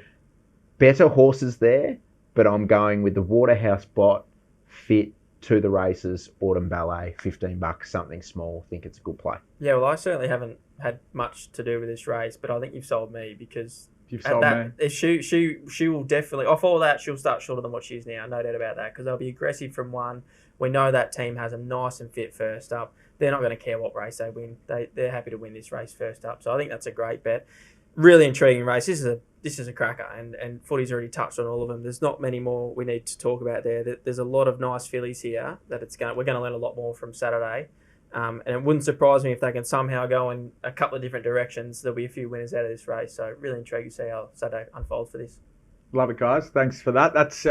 better horses there. But I'm going with the Waterhouse Bot, fit to the races, Autumn Ballet, $15, something small. Think it's a good play. Yeah, well, I certainly haven't had much to do with this race, but I think you've sold me because you've sold me. If she will definitely off all that, she'll start shorter than what she is now. No doubt about that, because they'll be aggressive from 1. We know that team has them nice and fit first up. They're not going to care what race they win. They're happy to win this race first up. So I think that's a great bet. Really intriguing race. This is this is a cracker, and Footy's already touched on all of them. There's not many more we need to talk about there. There's a lot of nice fillies here that we're going to learn a lot more from Saturday. And it wouldn't surprise me if they can somehow go in a couple of different directions. There'll be a few winners out of this race. So really intrigued to see how Saturday unfolds for this. Love it, guys. Thanks for that. That's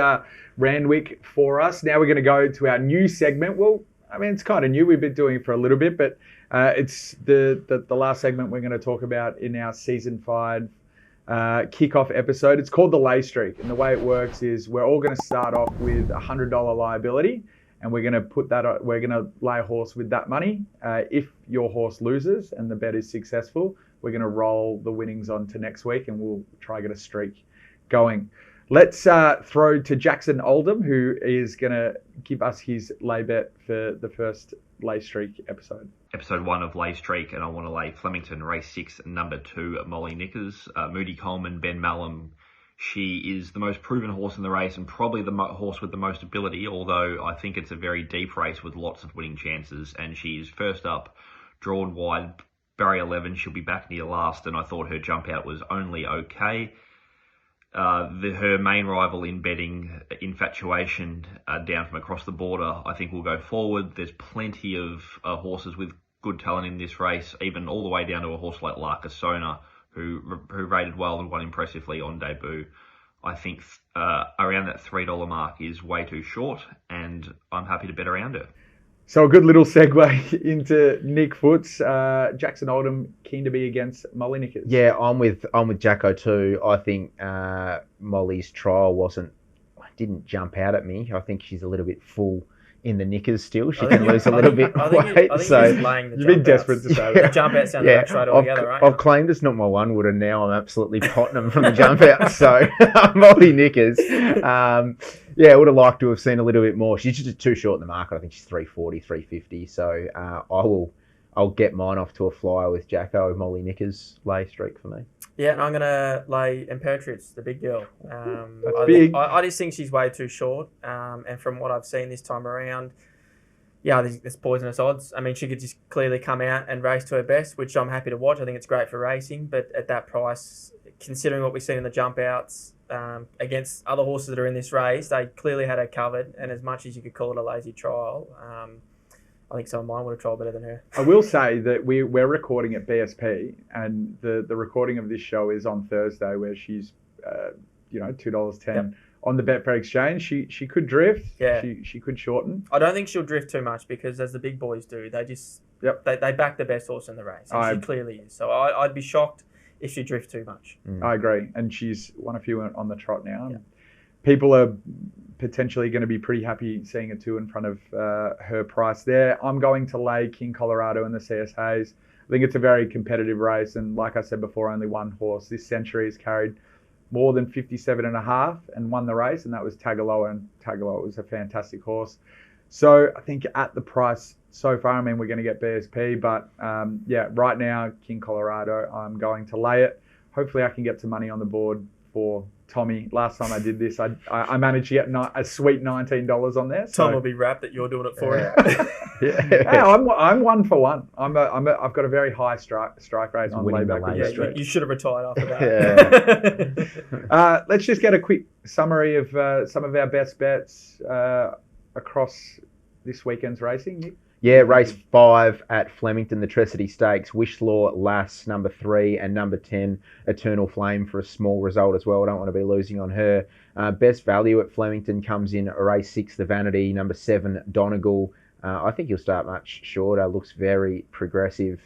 Randwick for us. Now we're going to go to our new segment. Well, I mean, it's kind of new. We've been doing it for a little bit, but it's the last segment we're going to talk about in our Season 5 kickoff episode. It's called the Lay Streak. And the way it works is we're all going to start off with $100 liability. And we're going to lay a horse with that money. If your horse loses and the bet is successful, we're going to roll the winnings on to next week and we'll try to get a streak going. Let's throw to Jackson Oldham, who is going to give us his lay bet for the first Lay Streak episode. Episode 1 of Lay Streak, and I want to lay Flemington, race 6, number 2, Molly Knickers. Moody Coleman, Ben Mallam. She is the most proven horse in the race and probably the horse with the most ability, although I think it's a very deep race with lots of winning chances. And she's first up, drawn wide, barrier 11. She'll be back near last, and I thought her jump out was only okay. Her main rival in betting, Infatuation, down from across the border, I think will go forward. There's plenty of horses with good talent in this race, even all the way down to a horse like La Casona, who rated well and won impressively on debut. I think around that $3 mark is way too short, and I'm happy to bet around her. So a good little segue into Nick Foot's. Jackson Oldham keen to be against Molly Knickers. Yeah, I'm with Jacko too. I think Molly's trial didn't jump out at me. I think she's a little bit full in the knickers still. She can lose a little bit weight. So you've been desperate to say that. The jump out sounded like straight altogether, right? I've claimed it's not my one wood, and now I'm absolutely potting them from the jump out. So Molly Knickers. I would have liked to have seen a little bit more. She's just too short in the market. I think she's 340, 350. So I'll get mine off to a flyer with Jacko. Molly Knickers lay streak for me. Yeah, and I'm going to lay Imperatrice, the big girl. That's big. I just think she's way too short. And from what I've seen this time around, there's poisonous odds. I mean, she could just clearly come out and race to her best, which I'm happy to watch. I think it's great for racing. But at that price, considering what we've seen in the jump outs against other horses that are in this race, they clearly had her covered. And as much as you could call it a lazy trial, I think some of mine would have tried better than her. I will say that we're recording at BSP, and the recording of this show is on Thursday, where she's $2.10 on the Betfair exchange. She could drift. Yeah. She could shorten. I don't think she'll drift too much because, as the big boys do, they just they back the best horse in the race. And she clearly is. So I'd be shocked if she drifts too much. I agree, and she's won a few on the trot now. Yeah. People are potentially going to be pretty happy seeing a 2 in front of her price there. I'm going to lay King Colorado in the CS Hayes. I think it's a very competitive race, and like I said before, only one horse this century has carried more than 57.5 and won the race, and that was Tagaloa, and Tagaloa was a fantastic horse. So I think at the price so far, I mean, we're going to get BSP, but right now, King Colorado, I'm going to lay it. Hopefully I can get some money on the board for Tommy. Last time I did this, I managed to get a sweet $19 on there. So. Tom will be rapt that you're doing it for him. Hey, I'm 1 for 1. I've got a very high strike rate on layback with the street. You should have retired after that. Let's just get a quick summary of some of our best bets across this weekend's racing, Nick. Yeah, race 5 at Flemington, the Trecity Stakes. Wishlaw, Lass, number 3, and number 10, Eternal Flame for a small result as well. I don't want to be losing on her. Best value at Flemington comes in race 6, the Vanity, number 7, Donegal. I think he'll start much shorter. Looks very progressive.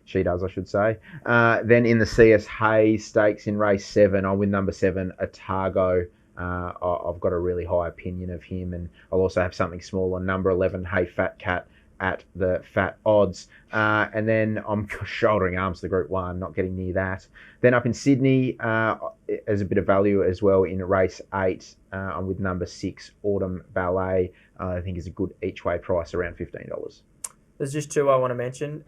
She does, I should say. Then in the CS Hayes Stakes in race 7, I'll win number 7, Otago. I've got a really high opinion of him, and I'll also have something small on number 11, Hey Fat Cat, at the fat odds. And then I'm shouldering arms to the Group 1, not getting near that. Then up in Sydney, as a bit of value as well in race 8, I'm with number 6, Autumn Ballet. I think is a good each-way price, around $15. There's just 2 I want to mention.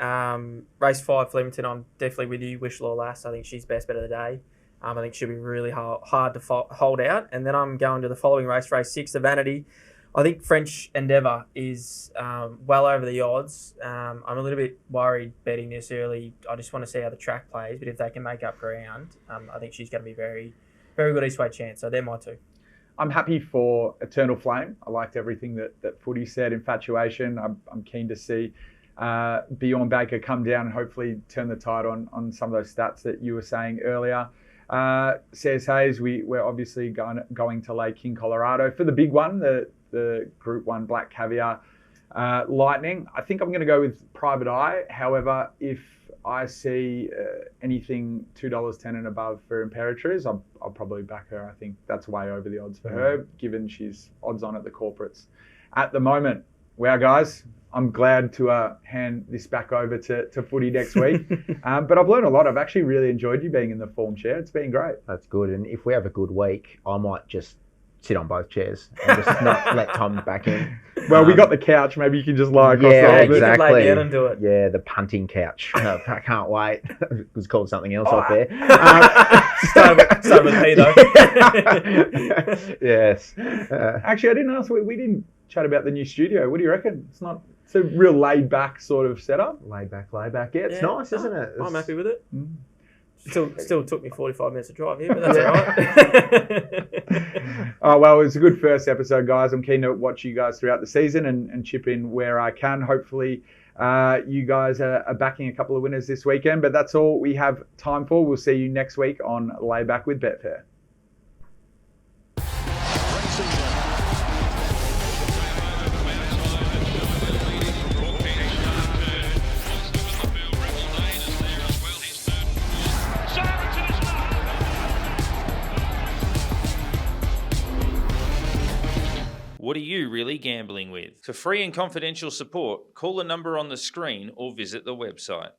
Race 5, Flemington, I'm definitely with you. Wishlaw Lass, I think she's best bet of the day. I think she'll be really hard to hold out. And then I'm going to the following race, race 6, the Vanity. I think French Endeavour is well over the odds. I'm a little bit worried betting this early. I just want to see how the track plays, but if they can make up ground, I think she's going to be very, very good each-way chance. So they're my two. I'm happy for Eternal Flame. I liked everything that Footy said. Infatuation. I'm keen to see Bjorn Baker come down and hopefully turn the tide on some of those stats that you were saying earlier. Says Hayes, we're obviously going to lay King Colorado for the big one, the Group 1 Black Caviar Lightning. I think I'm going to go with Private Eye. However, if I see anything $2.10 and above for Imperatriz, I'll probably back her. I think that's way over the odds for her, given she's odds on at the corporates at the moment. Wow, guys, I'm glad to hand this back over to Footy next week. But I've learned a lot. I've actually really enjoyed you being in the form chair. It's been great. That's good. And if we have a good week, I might just sit on both chairs and just not let Tom back in. Well, we got the couch. Maybe you can just lie across the whole bit. Exactly. Lay down and do it. Yeah, the punting couch. I can't wait. It was called something else up there. Start with P, though. Yes. Actually, I didn't ask. We didn't chat about the new studio. What do you reckon? It's a real laid back sort of setup. Laid back. Yeah, it's nice, isn't it? I'm happy with it. Still took me 45 minutes to drive here, but that's all right. Oh, well, it's a good first episode, guys. I'm keen to watch you guys throughout the season and chip in where I can. Hopefully, you guys are backing a couple of winners this weekend, but that's all we have time for. We'll see you next week on Layback with Betfair. What are you really gambling with? For free and confidential support, call the number on the screen or visit the website.